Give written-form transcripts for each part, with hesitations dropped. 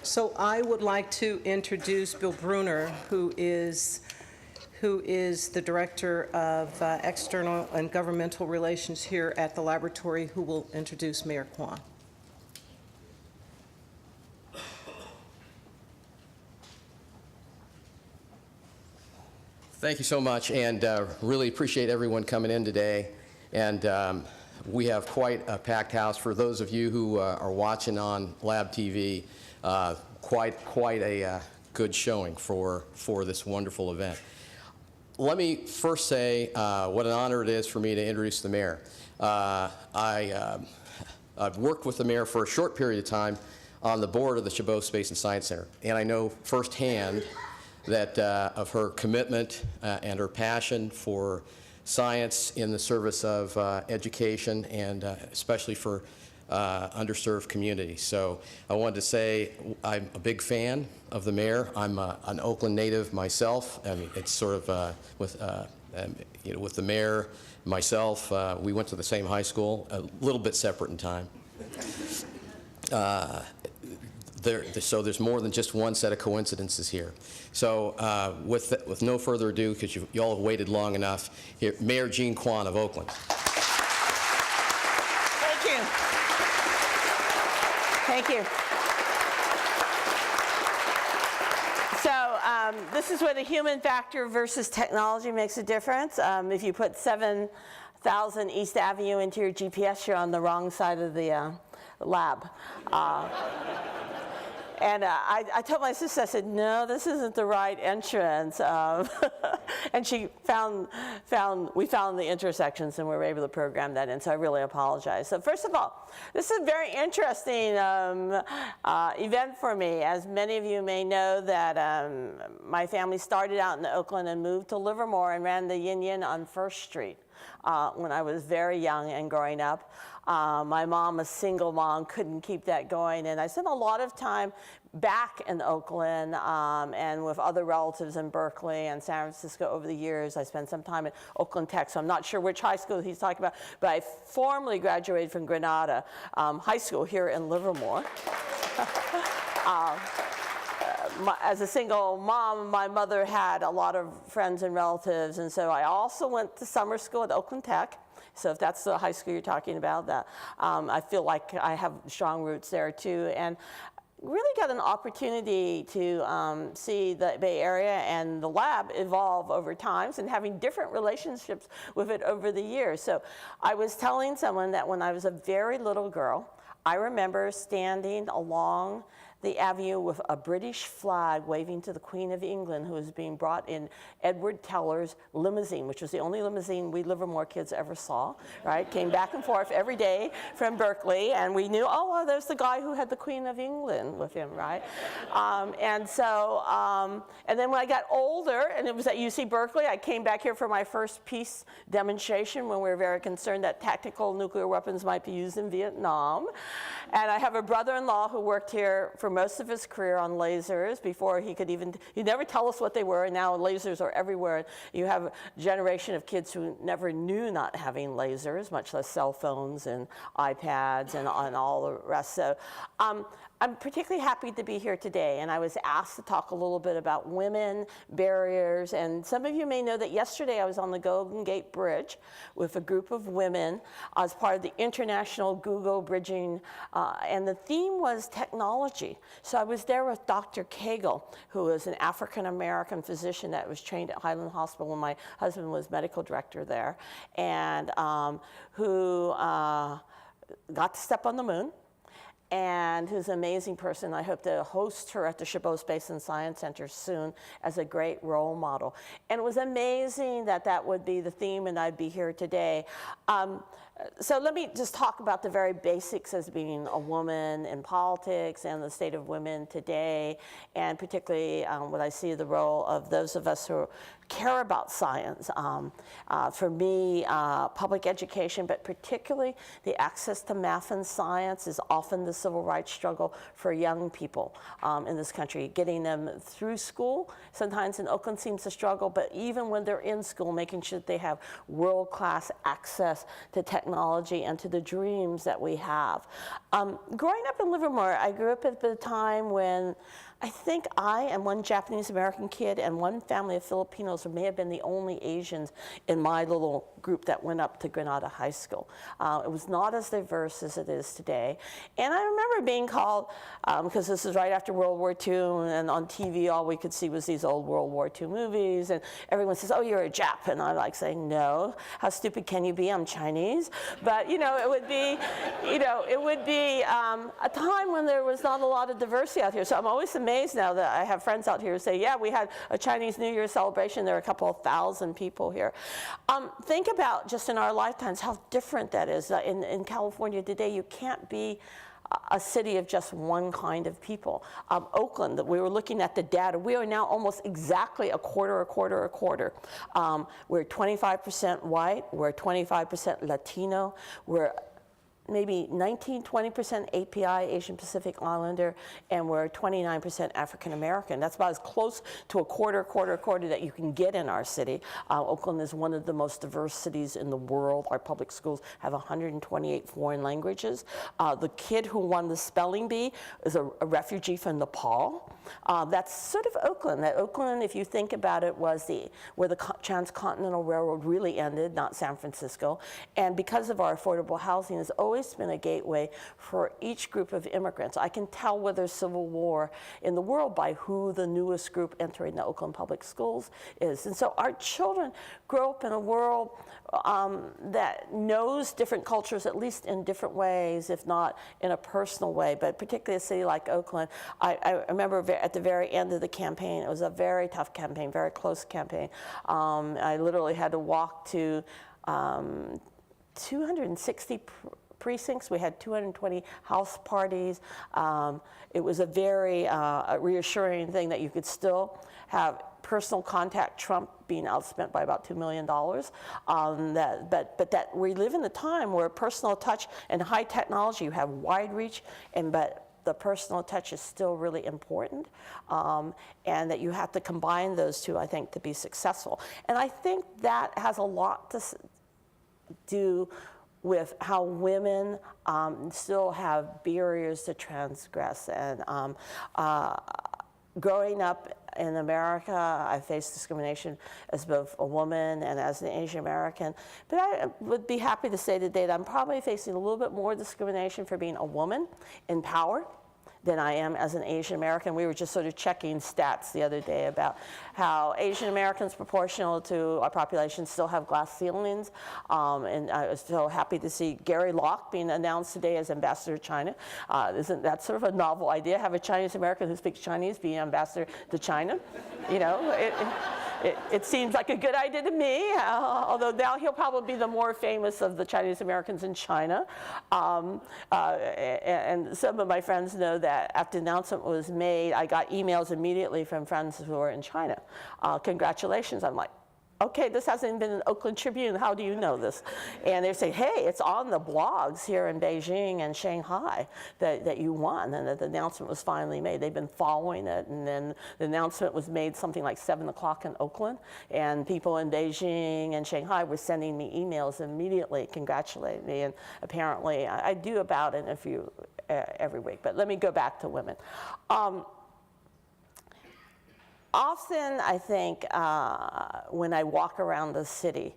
So I would like to introduce Bill Bruner, who is the Director of External and Governmental Relations here at the laboratory, who will introduce Mayor Quan. Thank you so much, and really appreciate everyone coming in today. And we have quite a packed house. For those of you who are watching on Lab TV, quite a good showing for this wonderful event. Let me first say what an honor it is for me to introduce the mayor. I've worked with the mayor for a short period of time on the board of the Chabot Space and Science Center, and I know firsthand that of her commitment and her passion for science in the service of education, and especially for underserved communities. So I wanted to say I'm a big fan of the mayor. I'm an Oakland native myself. I mean, it's sort of with the mayor, myself, we went to the same high school, a little bit separate in time. So there's more than just one set of coincidences here. So with no further ado, because you all have waited long enough, here, Mayor Jean Quan of Oakland. Thank you. Thank you. So this is where the human factor versus technology makes a difference. If you put 7,000 East Avenue into your GPS, you're on the wrong side of the lab. And I told my sister, I said, no, this isn't the right entrance. And she we found the intersections, and we were able to program that in, so I really apologize. So first of all, this is a very interesting event for me. As many of you may know, that my family started out in Oakland and moved to Livermore and ran the Yin Yin on First Street when I was very young and growing up. My mom, a single mom, couldn't keep that going, and I spent a lot of time back in Oakland and with other relatives in Berkeley and San Francisco over the years. I spent some time at Oakland Tech, so I'm not sure which high school he's talking about, but I formally graduated from Granada High School here in Livermore. As a single mom, my mother had a lot of friends and relatives, and so I also went to summer school at Oakland Tech. So if that's the high school you're talking about, that I feel like I have strong roots there too, and really got an opportunity to see the Bay Area and the lab evolve over time, and having different relationships with it over the years. So I was telling someone that when I was a very little girl, I remember standing along the avenue with a British flag waving to the Queen of England, who was being brought in Edward Teller's limousine, which was the only limousine we Livermore kids ever saw, right? Came back and forth every day from Berkeley, and we knew, oh, well, there's the guy who had the Queen of England with him, right? And then when I got older, and it was at UC Berkeley, I came back here for my first peace demonstration when we were very concerned that tactical nuclear weapons might be used in Vietnam. And I have a brother-in-law who worked here for most of his career on lasers before he could even, he'd never tell us what they were, and now lasers are everywhere. You have a generation of kids who never knew not having lasers, much less cell phones and iPads and all the rest. So I'm particularly happy to be here today, and I was asked to talk a little bit about women, barriers, and some of you may know that yesterday I was on the Golden Gate Bridge with a group of women as part of the International Google Bridging, and the theme was technology. So I was there with Dr. Cagle, who is an African-American physician that was trained at Highland Hospital when my husband was medical director there, and who got to step on the moon, and who's an amazing person. I hope to host her at the Chabot Space and Science Center soon as a great role model. And it was amazing that that would be the theme, and I'd be here today. So let me just talk about the very basics as being a woman in politics and the state of women today, and particularly what I see the role of those of us who care about science. For me, public education, but particularly the access to math and science, is often the civil rights struggle for young people in this country. Getting them through school, sometimes in Oakland seems to struggle, but even when they're in school, making sure that they have world-class access to technology and to the dreams that we have. Growing up in Livermore, I grew up at the time when I think I and one Japanese American kid and one family of Filipinos may have been the only Asians in my little group that went up to Granada High School. It was not as diverse as it is today. And I remember being called, because this is right after World War II, and on TV all we could see was these old World War II movies, and everyone says, oh, you're a Jap. And I like saying, no, how stupid can you be? I'm Chinese. But, it would be, a time when there was not a lot of diversity out here. So I'm always amazed now that I have friends out here who say, yeah, we had a Chinese New Year celebration. There were a couple of thousand people here. Think about just in our lifetimes how different that is. In California today, you can't be a city of just one kind of people. Oakland, we were looking at the data, we are now almost exactly a quarter. We're 25% white, we're 25% Latino, we're maybe 19-20% API, Asian Pacific Islander, and we're 29% African American. That's about as close to a quarter that you can get in our city. Oakland is one of the most diverse cities in the world. Our public schools have 128 foreign languages. The kid who won the spelling bee is a refugee from Nepal. That's sort of Oakland. That Oakland, if you think about it, was where the Transcontinental Railroad really ended, not San Francisco. And because of our affordable housing, has always been a gateway for each group of immigrants. I can tell where there's civil war in the world by who the newest group entering the Oakland Public Schools is. And so our children grow up in a world that knows different cultures, at least in different ways, if not in a personal way. But particularly a city like Oakland, I remember at the very end of the campaign, it was a very tough campaign, very close campaign. I literally had to walk to 260 precincts. We had 220 house parties. It was a very reassuring thing that you could still have personal contact, Trump being outspent by about $2 million. But that we live in a time where personal touch and high technology, you have wide reach, but the personal touch is still really important, and that you have to combine those two, I think, to be successful. And I think that has a lot to do with how women still have barriers to transgress. And growing up in America, I faced discrimination as both a woman and as an Asian American. But I would be happy to say today that I'm probably facing a little bit more discrimination for being a woman in power than I am as an Asian American. We were just sort of checking stats the other day about how Asian Americans proportional to our population still have glass ceilings. And I was so happy to see Gary Locke being announced today as ambassador to China. Isn't that sort of a novel idea? Have a Chinese American who speaks Chinese be ambassador to China? It seems like a good idea to me, although now he'll probably be the more famous of the Chinese Americans in China. And some of my friends know that after the announcement was made, I got emails immediately from friends who are in China. Congratulations. I'm like, okay, this hasn't been in Oakland Tribune. How do you know this? And they say, hey, it's on the blogs here in Beijing and Shanghai that you won, and that the announcement was finally made. They've been following it, and then the announcement was made something like 7 o'clock in Oakland, and people in Beijing and Shanghai were sending me emails immediately congratulating me, and apparently I do about an interview every week. But let me go back to women. Often, I think, when I walk around the city,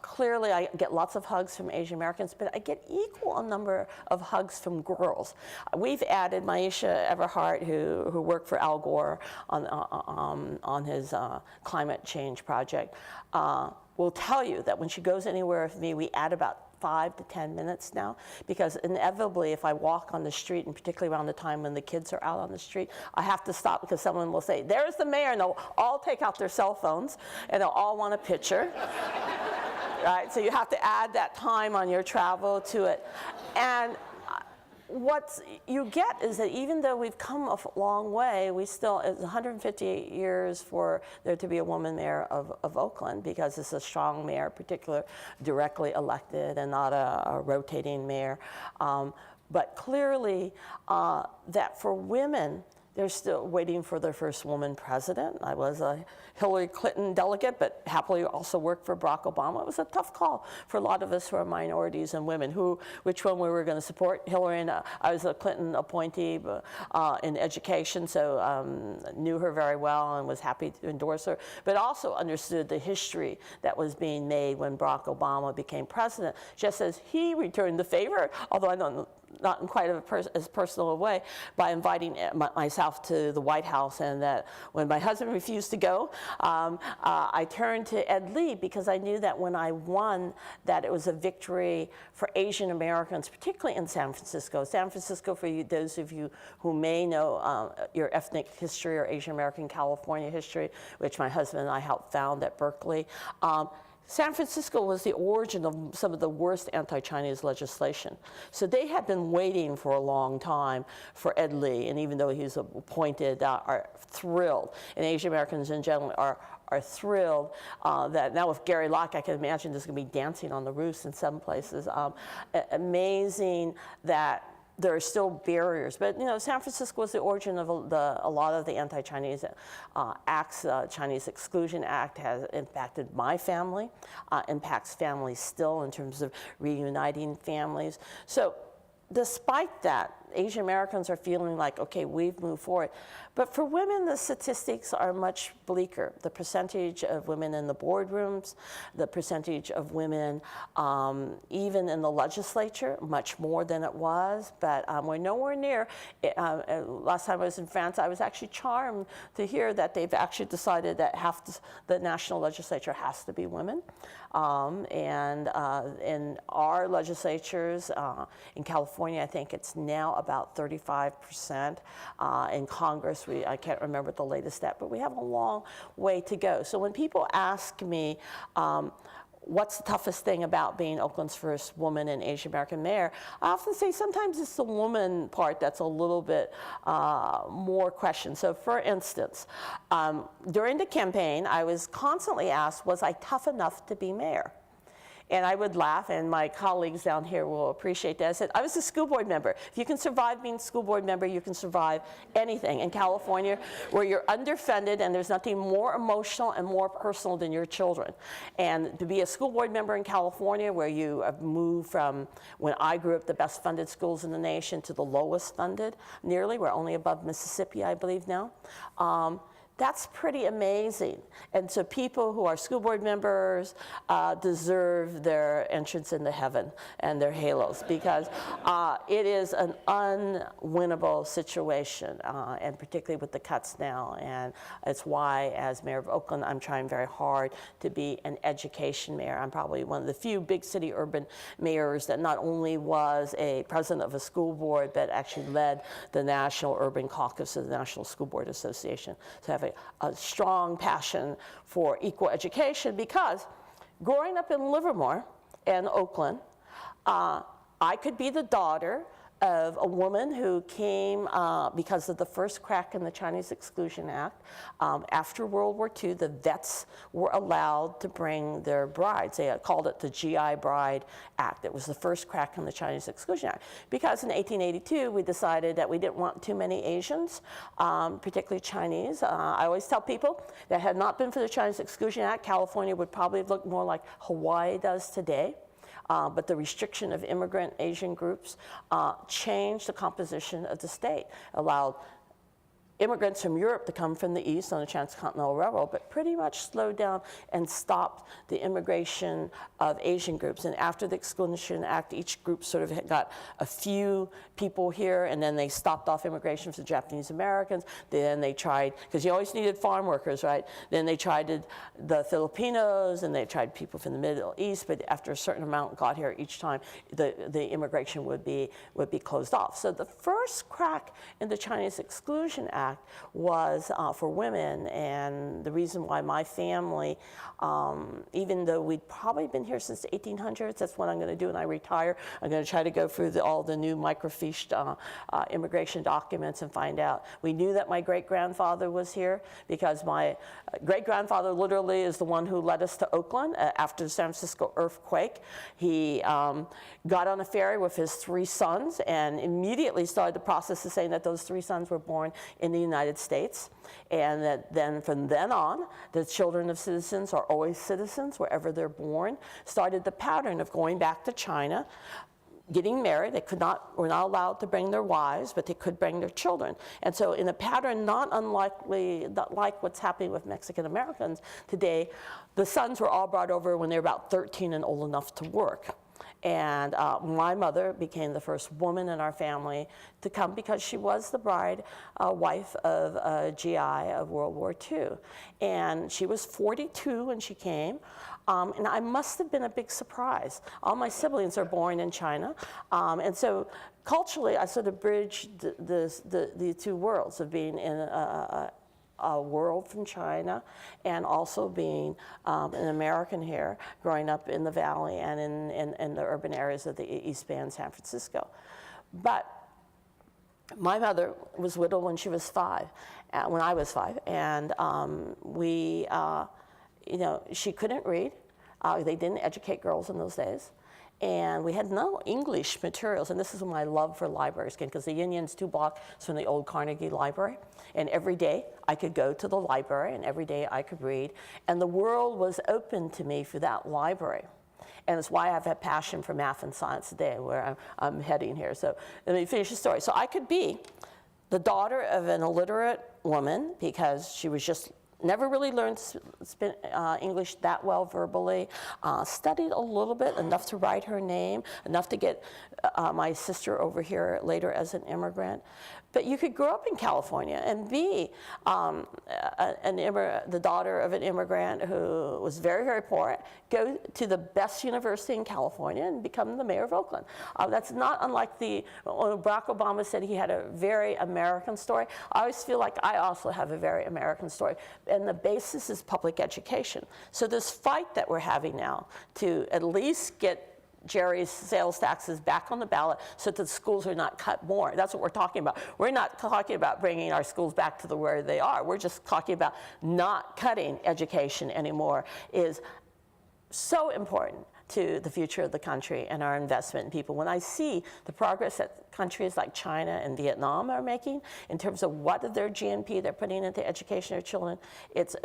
clearly I get lots of hugs from Asian Americans, but I get equal a number of hugs from girls. We've added Maisha Everhart, who worked for Al Gore on his climate change project, will tell you that when she goes anywhere with me, we add about 5 to 10 minutes now, because inevitably if I walk on the street, and particularly around the time when the kids are out on the street, I have to stop because someone will say, there's the mayor, and they'll all take out their cell phones and they'll all want a picture. Right? So you have to add that time on your travel to it. And what you get is that even though we've come a long way, we still, it's 158 years for there to be a woman mayor of Oakland, because it's a strong mayor, particularly directly elected and not a rotating mayor. But clearly that for women they're still waiting for their first woman president. I was a Hillary Clinton delegate, but happily also worked for Barack Obama. It was a tough call for a lot of us who are minorities and women, which one we were going to support. Hillary, and I was a Clinton appointee in education, so knew her very well and was happy to endorse her, but also understood the history that was being made when Barack Obama became president, just as he returned the favor, although I don't not in quite as personal a way, by inviting myself to the White House. And that when my husband refused to go, I turned to Ed Lee, because I knew that when I won, that it was a victory for Asian Americans, particularly in San Francisco. San Francisco, for you, those of you who may know your ethnic history or Asian American California history, which my husband and I helped found at Berkeley, San Francisco was the origin of some of the worst anti-Chinese legislation. So they had been waiting for a long time for Ed Lee, and even though he's appointed, are thrilled, and Asian Americans in general are thrilled that now with Gary Locke, I can imagine there's going to be dancing on the roofs in some places. Amazing that there are still barriers, but you know, San Francisco was the origin of a lot of the anti-Chinese acts. Chinese Exclusion Act has impacted my family, impacts families still in terms of reuniting families. So despite that, Asian Americans are feeling like, okay, we've moved forward. But for women, the statistics are much bleaker. The percentage of women in the boardrooms, the percentage of women even in the legislature, much more than it was, but we're nowhere near. Last time I was in France, I was actually charmed to hear that they've actually decided that half the national legislature has to be women. And in our legislatures, in California, I think it's now about 35%. In Congress, I can't remember the latest stat, but we have a long way to go. So when people ask me, what's the toughest thing about being Oakland's first woman and Asian American mayor, I often say sometimes it's the woman part that's a little bit more questioned. So for instance, during the campaign, I was constantly asked, was I tough enough to be mayor? And I would laugh, and my colleagues down here will appreciate that. I said, I was a school board member. If you can survive being a school board member, you can survive anything. In California, where you're underfunded and there's nothing more emotional and more personal than your children. And to be a school board member in California, where you have moved from, when I grew up, the best funded schools in the nation to the lowest funded, nearly. We're only above Mississippi, I believe now. That's pretty amazing. And so people who are school board members deserve their entrance into heaven and their halos, because it is an unwinnable situation, and particularly with the cuts now. And it's why, as mayor of Oakland, I'm trying very hard to be an education mayor. I'm probably one of the few big city urban mayors that not only was a president of a school board, but actually led the National Urban Caucus of the National School Board Association. So I have a strong passion for equal education, because growing up in Livermore and Oakland, I could be the daughter of a woman who came because of the first crack in the Chinese Exclusion Act. After World War II, the vets were allowed to bring their brides. They called it the GI Bride Act. It was the first crack in the Chinese Exclusion Act. Because in 1882, we decided that we didn't want too many Asians, particularly Chinese. I always tell people that had not been for the Chinese Exclusion Act, California would probably look more like Hawaii does today. But the restriction of immigrant Asian groups changed the composition of the state, allowed immigrants from Europe to come from the east on the Transcontinental Railroad, but pretty much slowed down and stopped the immigration of Asian groups. And after the Exclusion Act, each group sort of got a few people here, and then they stopped off immigration for the Japanese Americans. Then they tried, because you always needed farm workers, right? Then they tried the Filipinos, and they tried people from the Middle East, but after a certain amount got here each time, the immigration would be closed off. So the first crack in the Chinese Exclusion Act was for women, and the reason why my family, even though we'd probably been here since the 1800s, that's what I'm going to do when I retire. I'm going to try to go through all the new microfiche immigration documents and find out. We knew that my great-grandfather was here, because my great-grandfather literally is the one who led us to Oakland after the San Francisco earthquake. He got on a ferry with his 3 sons and immediately started the process of saying that those 3 sons were born in the United States. And that then from then on, the children of citizens are always citizens wherever they're born. Started the pattern of going back to China, getting married. They were not allowed to bring their wives, but they could bring their children. And so in a pattern not like what's happening with Mexican Americans today, the sons were all brought over when they were about 13 and old enough to work. And my mother became the first woman in our family to come because she was the wife of a GI of World War II. And she was 42 when she came. And I must have been a big surprise. All my siblings are born in China. And so culturally, I sort of bridged the two worlds of being in a world from China and also being an American here, growing up in the Valley and in the urban areas of the East Bay and San Francisco. But my mother was widowed when she was 5, when I was 5, and she couldn't read. They didn't educate girls in those days. And we had no English materials, and this is when my love for libraries came, because the Yin Yin's 2 blocks from the old Carnegie Library. And every day I could go to the library, and every day I could read. And the world was open to me through that library. And it's why I have a passion for math and science today, where I'm heading here. So let me finish the story. So I could be the daughter of an illiterate woman, because she was just never really learned English that well verbally, studied a little bit, enough to write her name, enough to get my sister over here later as an immigrant. But you could grow up in California and be the daughter of an immigrant who was very, very poor, go to the best university in California and become the mayor of Oakland. That's not unlike when Barack Obama said he had a very American story. I always feel like I also have a very American story. And the basis is public education. So this fight that we're having now to at least get Jerry's sales taxes back on the ballot so that the schools are not cut more. That's what we're talking about. We're not talking about bringing our schools back to where they are. We're just talking about not cutting education anymore is so important to the future of the country and our investment in people. When I see the progress that countries like China and Vietnam are making in terms of what of their GNP they're putting into education of children, it's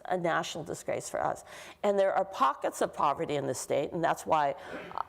a national disgrace for us. And there are pockets of poverty in the state, and that's why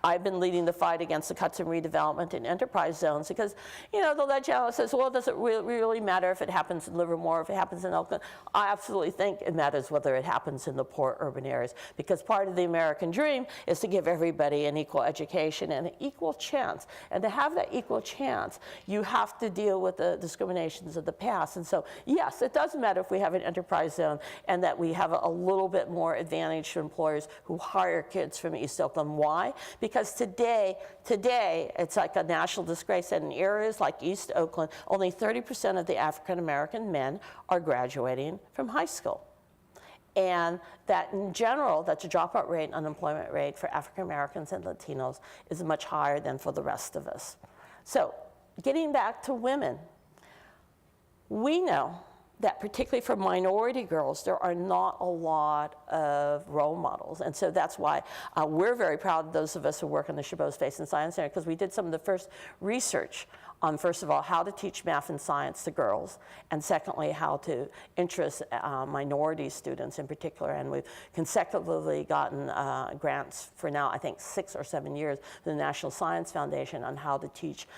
I've been leading the fight against the cuts and redevelopment in enterprise zones, because the legislature says, well, does it really matter if it happens in Livermore, if it happens in Oakland? I absolutely think it matters whether it happens in the poor urban areas, because part of the American dream is to give everybody an equal education and an equal chance. And to have that equal chance, you have to deal with the discriminations of the past. And so, yes, it does matter if we have an enterprise zone and that we have a little bit more advantage to employers who hire kids from East Oakland. Why? Because today, it's like a national disgrace that in areas like East Oakland, only 30% of the African American men are graduating from high school. And that in general, that the dropout rate and unemployment rate for African Americans and Latinos is much higher than for the rest of us. So getting back to women, we know that particularly for minority girls, there are not a lot of role models. And so that's why we're very proud of those of us who work in the Chabot Space and Science Center, because we did some of the first research on, first of all, how to teach math and science to girls, and secondly, how to interest minority students in particular. And we've consecutively gotten grants for now, I think 6 or 7 years, from the National Science Foundation on how to teach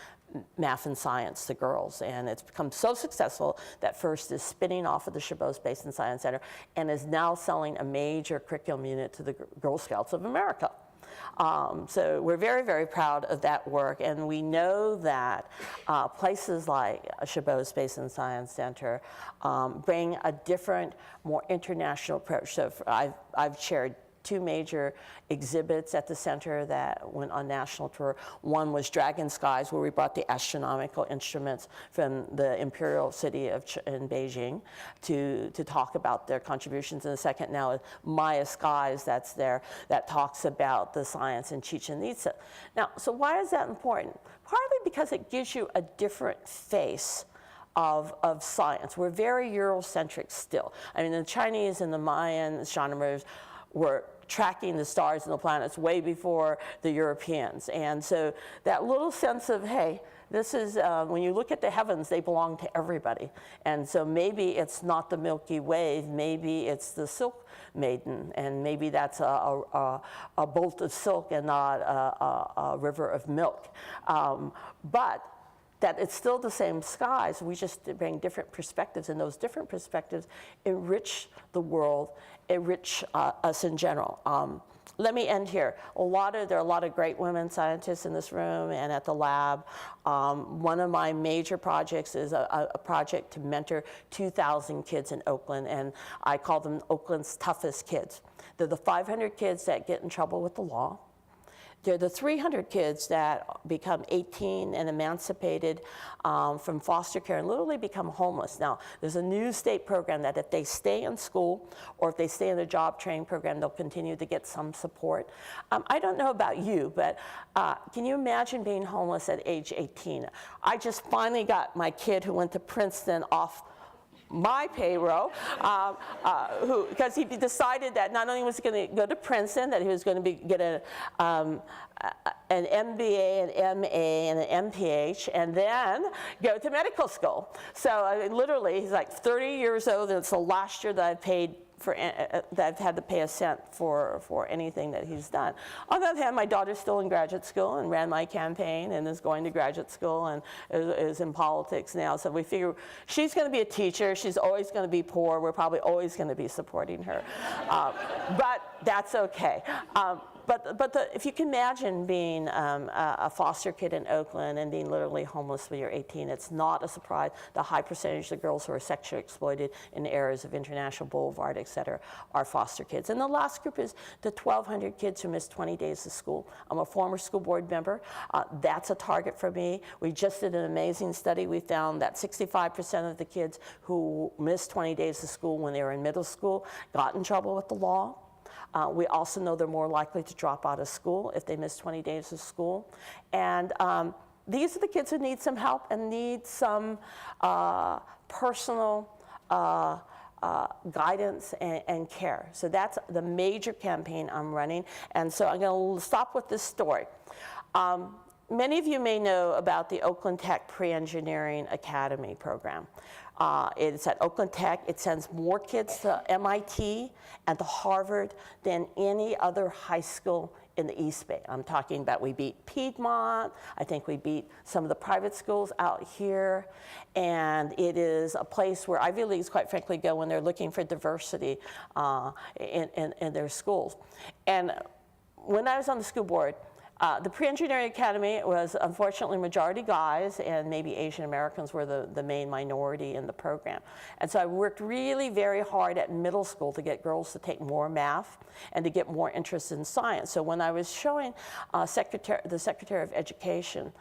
math and science to girls. And it's become so successful that FIRST is spinning off of the Chabot Space and Science Center and is now selling a major curriculum unit to the Girl Scouts of America. So we're very, very proud of that work, and we know that places like Chabot Space and Science Center bring a different, more international approach. So I've chaired 2 major exhibits at the center that went on national tour. One was Dragon Skies, where we brought the astronomical instruments from the imperial city in Beijing to talk about their contributions. And the second now is Maya Skies, that's there, that talks about the science in Chichen Itza. Now, so why is that important? Partly because it gives you a different face of science. We're very Eurocentric still. I mean, the Chinese and the Mayan astronomers were tracking the stars and the planets way before the Europeans. And so that little sense of, hey, this is, when you look at the heavens, they belong to everybody. And so maybe it's not the Milky Way, maybe it's the Silk Maiden, and maybe that's a bolt of silk and not a river of milk. But that it's still the same skies, we just bring different perspectives, and those different perspectives enrich the world, enrich us in general. Let me end here. There are a lot of great women scientists in this room and at the lab. One of my major projects is a project to mentor 2,000 kids in Oakland, and I call them Oakland's toughest kids. They're the 500 kids that get in trouble with the law. They're the 300 kids that become 18 and emancipated from foster care and literally become homeless. Now, there's a new state program that if they stay in school or if they stay in the job training program, they'll continue to get some support. I don't know about you, but can you imagine being homeless at age 18? I just finally got my kid who went to Princeton off my payroll, because he decided that not only was he going to go to Princeton, that he was going to get an MBA, an MA, and an MPH, and then go to medical school. So literally, he's like 30 years old, and it's the last year that I've paid that I've had to pay a cent for anything that he's done. On the other hand, my daughter's still in graduate school and ran my campaign and is going to graduate school and is in politics now. So we figure she's going to be a teacher. She's always going to be poor. We're probably always going to be supporting her. But that's okay. If you can imagine being a foster kid in Oakland and being literally homeless when you're 18, it's not a surprise. The high percentage of girls who are sexually exploited in areas of International Boulevard, et cetera, are foster kids. And the last group is the 1,200 kids who miss 20 days of school. I'm a former school board member. That's a target for me. We just did an amazing study. We found that 65% of the kids who missed 20 days of school when they were in middle school got in trouble with the law. We also know they're more likely to drop out of school if they miss 20 days of school. And these are the kids who need some help and need some personal guidance and care. So that's the major campaign I'm running. And so I'm going to stop with this story. Many of you may know about the Oakland Tech Pre-Engineering Academy program. It's at Oakland Tech. It sends more kids to MIT and to Harvard than any other high school in the East Bay. I'm talking about we beat Piedmont. I think we beat some of the private schools out here. And it is a place where Ivy Leagues, quite frankly, go when they're looking for diversity in their schools. And when I was on the school board, the Pre-Engineering Academy was unfortunately majority guys, and maybe Asian Americans were the main minority in the program. And so I worked really very hard at middle school to get girls to take more math and to get more interest in science. So when I was showing the Secretary of Education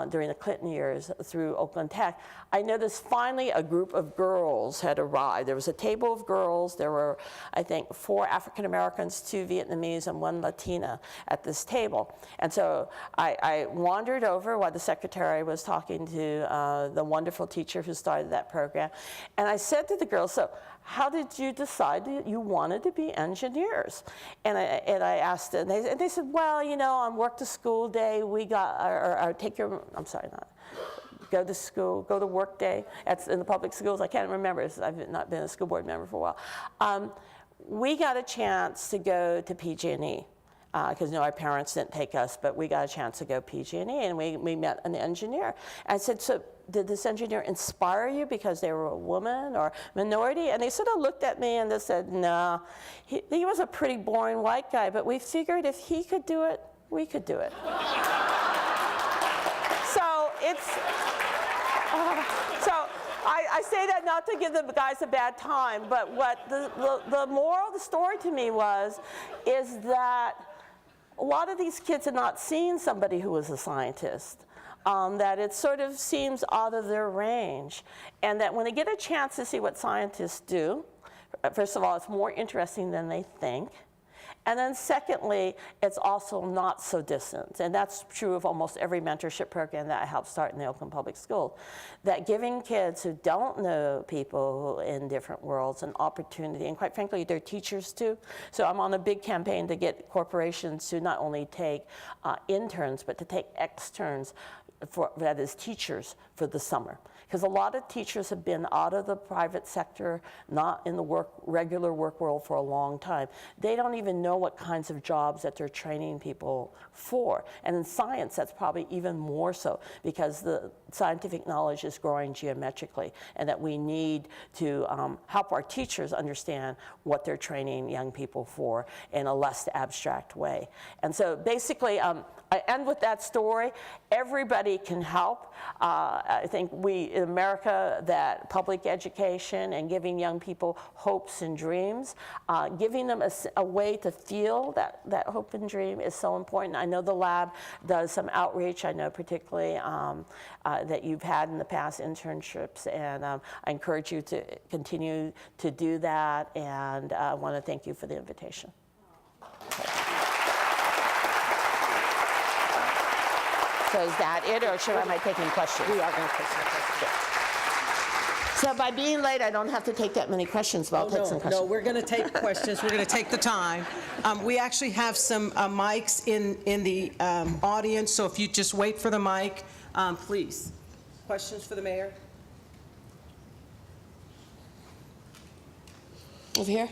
during the Clinton years through Oakland Tech, I noticed finally a group of girls had arrived. There was a table of girls. There were, I think, 4 African Americans, 2 Vietnamese, and 1 Latina at this table. And so I wandered over while the secretary was talking to the wonderful teacher who started that program. And I said to the girls, so how did you decide that you wanted to be engineers? And I asked them, and they said, well, you know, on work to school day, we got, or take your, I'm sorry, not, go to school, go to work day in the public schools. I can't remember, I've not been a school board member for a while. We got a chance to go to PG&E. Because our parents didn't take us, but we got a chance to go PG&E, and we met an engineer. I said, so did this engineer inspire you because they were a woman or minority? And they sort of looked at me and they said, no, he was a pretty boring white guy, but we figured if he could do it, we could do it. So it's, I say that not to give the guys a bad time, but what the moral of the story to me is that a lot of these kids had not seen somebody who was a scientist, that it sort of seems out of their range, and that when they get a chance to see what scientists do, first of all, it's more interesting than they think. And then secondly, it's also not so distant. And that's true of almost every mentorship program that I helped start in the Oakland Public Schools. That giving kids who don't know people in different worlds an opportunity, and quite frankly, they're teachers too. So I'm on a big campaign to get corporations to not only take interns, but to take externs that is teachers for the summer. Because a lot of teachers have been out of the private sector, not in the regular work world for a long time. They don't even know what kinds of jobs that they're training people for. And in science, that's probably even more so, because the scientific knowledge is growing geometrically, and that we need to help our teachers understand what they're training young people for in a less abstract way. And so basically, I end with that story. Everybody can help. I think we, in America, that public education and giving young people hopes and dreams, giving them a way to feel that hope and dream is so important. I know the lab does some outreach. I know particularly that you've had in the past internships, and I encourage you to continue to do that, and I want to thank you for the invitation. So is that it, or am I taking questions? We are going to take some questions. So by being late, I don't have to take that many questions, but I'll take some questions. No, we're going to take questions. We're going to take the time. We actually have some mics in the audience, so if you just wait for the mic, please. Questions for the mayor? Over here.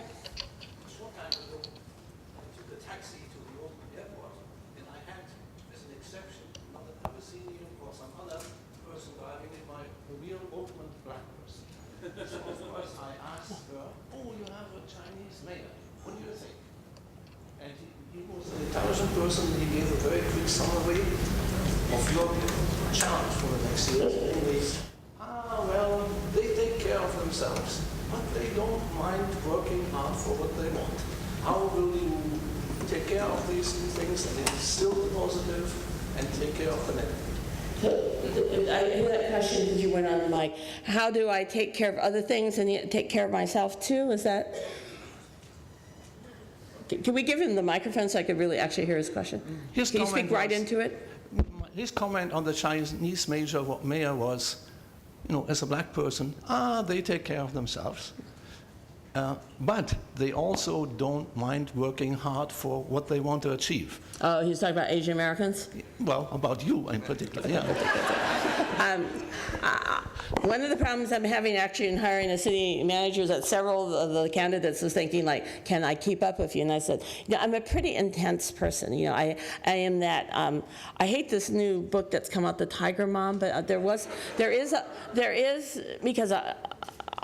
Short time ago, I took a taxi to the Oakland airport, and I had, as an exception, not that I was seeing you or some other person driving in my real Oakland black person. So of course I asked her, "Oh, you have a Chinese mayor. What do you think?" And he was an intelligent person. He gave a very quick summary of your challenge for the next year. Well, they take care of themselves, but they don't mind working hard for what they want. How will you take care of these two things and instill the positive and take care of the negative? I hear that question because you went on the mic. How do I take care of other things and yet take care of myself too? Is that? Can we give him the microphone so I could really actually hear his question? Can you speak right into it? His comment on the Chinese mayor was, as a black person, they take care of themselves. But they also don't mind working hard for what they want to achieve. Oh, he's talking about Asian Americans? Well, about you in particular, yeah. One of the problems I'm having actually in hiring a city manager is that several of the candidates was thinking like, can I keep up with you? And I said, I'm a pretty intense person. I am that, I hate this new book that's come out, The Tiger Mom, but there is, because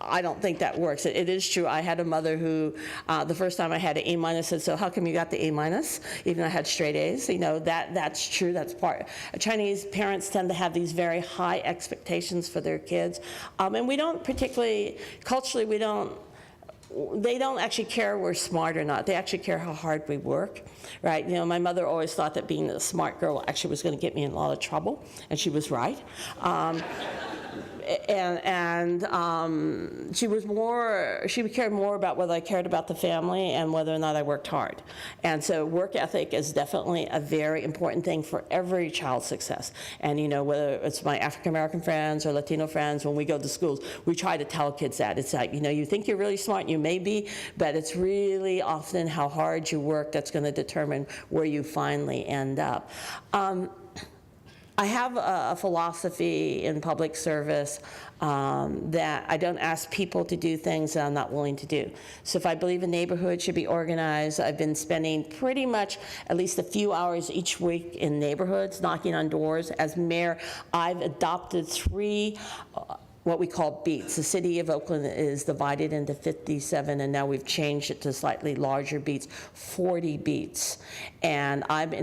I don't think that works. It is true. I had a mother who, the first time I had an A-, said, so how come you got the A-, even though I had straight A's? That's true. That's part. Chinese parents tend to have these very high expectations for their kids. And we don't particularly, culturally, they don't actually care if we're smart or not. They actually care how hard we work, right? My mother always thought that being a smart girl actually was going to get me in a lot of trouble, and she was right. She cared more about whether I cared about the family and whether or not I worked hard. And so work ethic is definitely a very important thing for every child's success. And whether it's my African-American friends or Latino friends, when we go to schools, we try to tell kids that. It's like, you think you're really smart, you may be, but it's really often how hard you work that's going to determine where you finally end up. I have a philosophy in public service that I don't ask people to do things that I'm not willing to do. So if I believe a neighborhood should be organized, I've been spending pretty much at least a few hours each week in neighborhoods, knocking on doors. As mayor, I've adopted 3 what we call beats. The city of Oakland is divided into 57, and now we've changed it to slightly larger beats, 40 beats. And I'm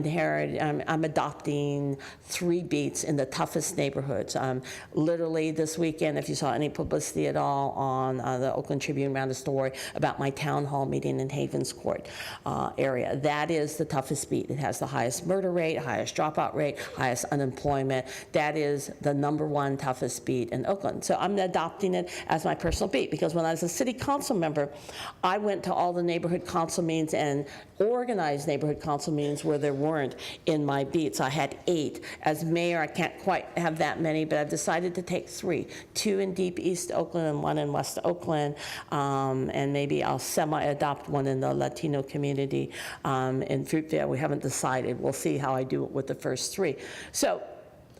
adopting 3 beats in the toughest neighborhoods. Literally this weekend, if you saw any publicity at all on the Oakland Tribune ran a story about my town hall meeting in Havens Court area. That is the toughest beat. It has the highest murder rate, highest dropout rate, highest unemployment. That is the #1 toughest beat in Oakland. So I'm adopting it as my personal beat, because when I was a city council member, I went to all the neighborhood council meetings and organized neighborhood council meetings where there weren't in my beats. I had 8. As mayor, I can't quite have that many, but I've decided to take 3, 2 in deep East Oakland and 1 in West Oakland, and maybe I'll semi-adopt 1 in the Latino community in Fruitvale. We haven't decided. We'll see how I do it with the first 3. So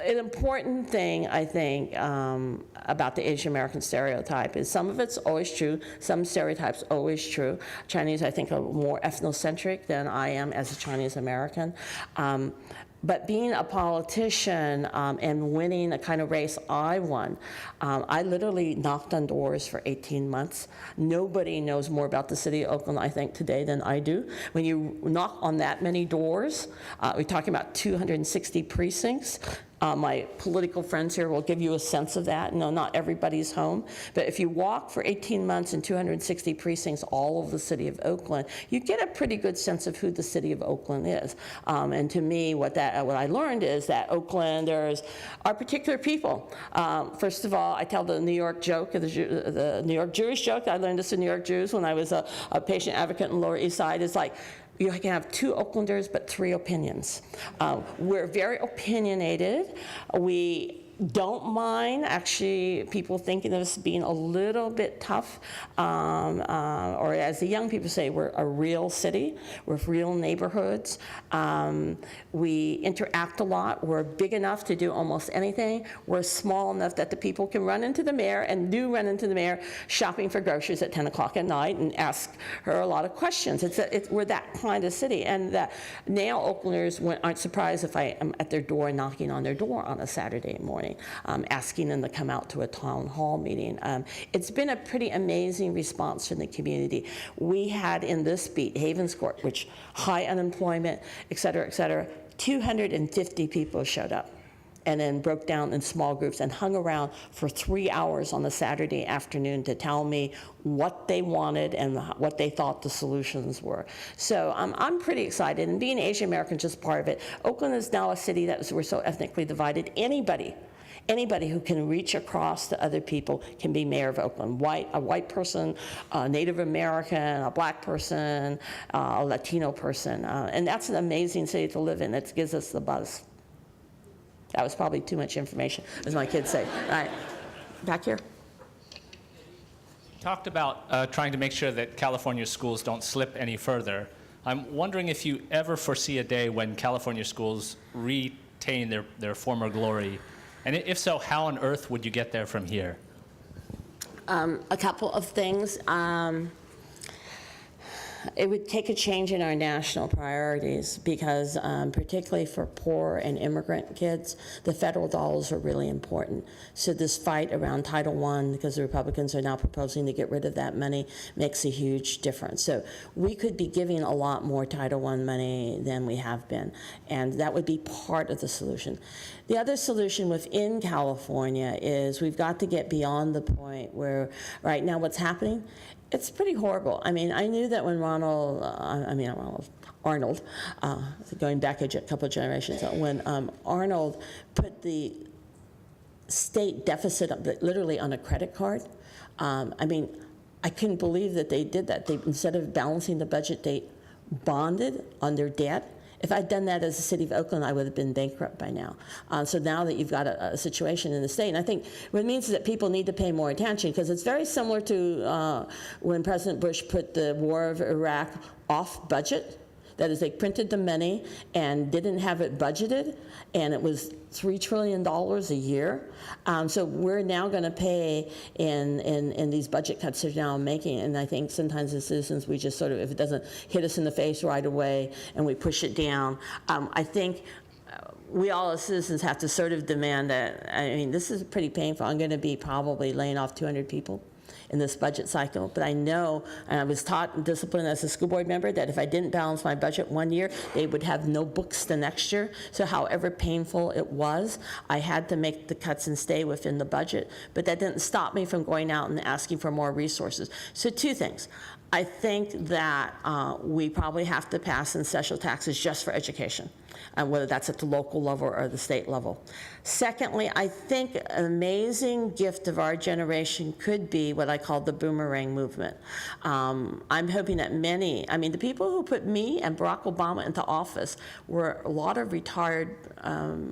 an important thing, I think, about the Asian American stereotype is some of it's always true, some stereotypes always true. Chinese, I think, are more ethnocentric than I am as a Chinese American. But being a politician and winning the kind of race I won, I literally knocked on doors for 18 months. Nobody knows more about the city of Oakland, I think, today than I do. When you knock on that many doors, we're talking about 260 precincts. My political friends here will give you a sense of that. No, not everybody's home. But if you walk for 18 months in 260 precincts all over the city of Oakland, you get a pretty good sense of who the city of Oakland is. And to me, what I learned is that Oaklanders are particular people. First of all, I tell the New York joke, the New York Jewish joke. I learned this in New York Jews when I was a patient advocate in the Lower East Side. It's like, you can have 2 Oaklanders, but 3 opinions. We're very opinionated. We don't mind, actually, people thinking of us being a little bit tough, or as the young people say, we're a real city, we're real neighborhoods. We interact a lot. We're big enough to do almost anything. We're small enough that the people can run into the mayor, and do run into the mayor shopping for groceries at 10 o'clock at night and ask her a lot of questions. We're that kind of city, and that now Oaklanders aren't surprised if I am at their door, knocking on their door on a Saturday morning. Asking them to come out to a town hall meeting. It's been a pretty amazing response from the community. We had in this beat, Havens Court, which high unemployment, et cetera, 250 people showed up and then broke down in small groups and hung around for 3 hours on a Saturday afternoon to tell me what they wanted and what they thought the solutions were. So I'm pretty excited, and being Asian American is just part of it. Oakland is now a city that we're so ethnically divided. Anybody who can reach across to other people can be mayor of Oakland. A white person, a Native American, a black person, a Latino person. And that's an amazing city to live in. It gives us the buzz. That was probably too much information, as my kids say. All right, back here. You talked about trying to make sure that California schools don't slip any further. I'm wondering if you ever foresee a day when California schools retain their former glory. And if so, how on earth would you get there from here? A couple of things. It would take a change in our national priorities because particularly for poor and immigrant kids, the federal dollars are really important. So this fight around Title I, because the Republicans are now proposing to get rid of that money, makes a huge difference. So we could be giving a lot more Title I money than we have been, and that would be part of the solution. The other solution within California is we've got to get beyond the point where right now what's happening, it's pretty horrible. I mean, I knew that when Arnold, going back a couple of generations, when Arnold put the state deficit literally on a credit card, I mean, I couldn't believe that they did that. They, instead of balancing the budget, they bonded on their debt. If I'd done that as the city of Oakland, I would have been bankrupt by now. So now that you've got a situation in the state, and I think what it means is that people need to pay more attention, because it's very similar to when President Bush put the war of Iraq off budget. That is, they printed the money and didn't have it budgeted, and it was $3 trillion a year. So we're now going to pay in these budget cuts they're now making, and I think sometimes as citizens we just sort of, if it doesn't hit us in the face right away and we push it down, I think we all as citizens have to sort of demand that, I mean, this is pretty painful. I'm going to be probably laying off 200 people in this budget cycle, but I know, and I was taught and disciplined as a school board member, that if I didn't balance my budget one year, they would have no books the next year. So however painful it was, I had to make the cuts and stay within the budget, but that didn't stop me from going out and asking for more resources. So 2 things. I think that we probably have to pass ancestral taxes just for education, whether that's at the local level or the state level. Secondly, I think an amazing gift of our generation could be what I call the boomerang movement. I'm hoping that many, I mean, the people who put me and Barack Obama into office were a lot of retired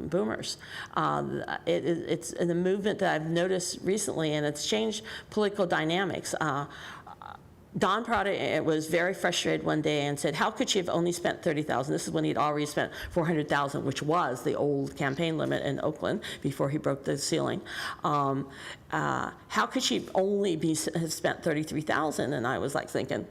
boomers. It's in a movement that I've noticed recently, and it's changed political dynamics. Don Prada was very frustrated one day and said, how could she have only spent $30,000? This is when he'd already spent $400,000, which was the old campaign limit in Oakland before he broke the ceiling. How could she only have spent $33,000? And I was like thinking,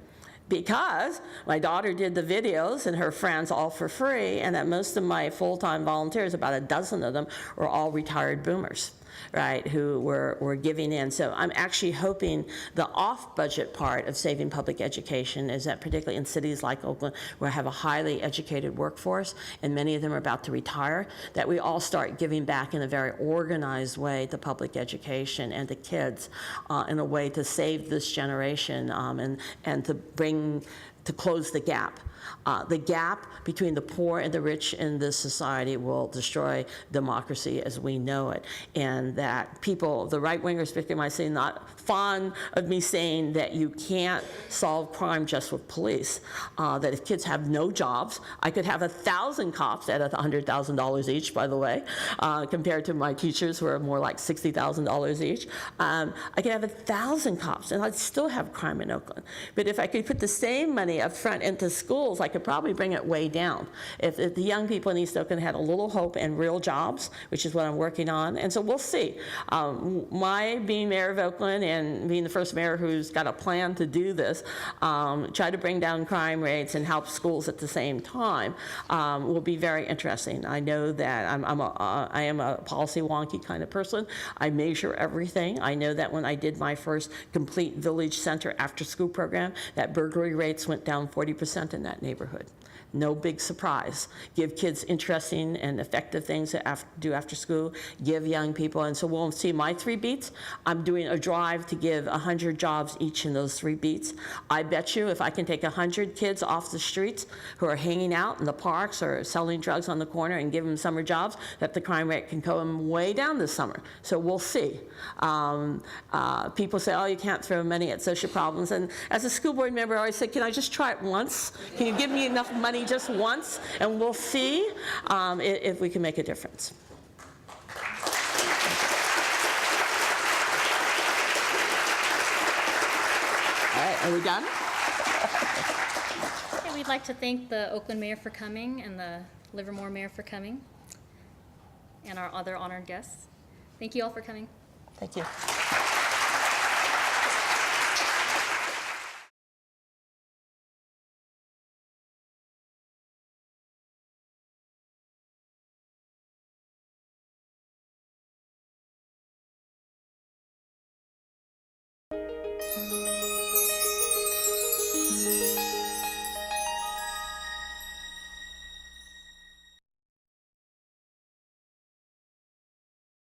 because my daughter did the videos and her friends all for free, and that most of my full-time volunteers, about a dozen of them, were all retired boomers, right, who were giving in. So I'm actually hoping the off-budget part of saving public education is that particularly in cities like Oakland, where I have a highly educated workforce, and many of them are about to retire, that we all start giving back in a very organized way to public education and to kids in a way to save this generation and to close the gap. The gap between the poor and the rich in this society will destroy democracy as we know it. And that people, the right-wingers, particularly I say, not fond of me saying that you can't solve crime just with police. That if kids have no jobs, I could have 1,000 cops at $100,000 each, by the way, compared to my teachers who are more like $60,000 each. I could have 1,000 cops, and I'd still have crime in Oakland. But if I could put the same money up front into schools, I could probably bring it way down. If the young people in East Oakland had a little hope and real jobs, which is what I'm working on, and so we'll see. My being mayor of Oakland and being the first mayor who's got a plan to do this, try to bring down crime rates and help schools at the same time, will be very interesting. I know that I am a policy wonky kind of person. I measure everything. I know that when I did my first complete village center after school program, that burglary rates went down 40% in that neighborhood. No big surprise. Give kids interesting and effective things to do after school. Give young people, and so we'll see my 3 beats. I'm doing a drive to give 100 jobs each in those 3 beats. I bet you if I can take 100 kids off the streets who are hanging out in the parks or selling drugs on the corner and give them summer jobs, that the crime rate can come way down this summer. So we'll see. People say, oh, you can't throw money at social problems. And as a school board member, I always say, can I just try it once? Can you give me enough money just once, and we'll see if we can make a difference. All right, are we done? Okay, we'd like to thank the Oakland Mayor for coming and the Livermore Mayor for coming and our other honored guests. Thank you all for coming. Thank you.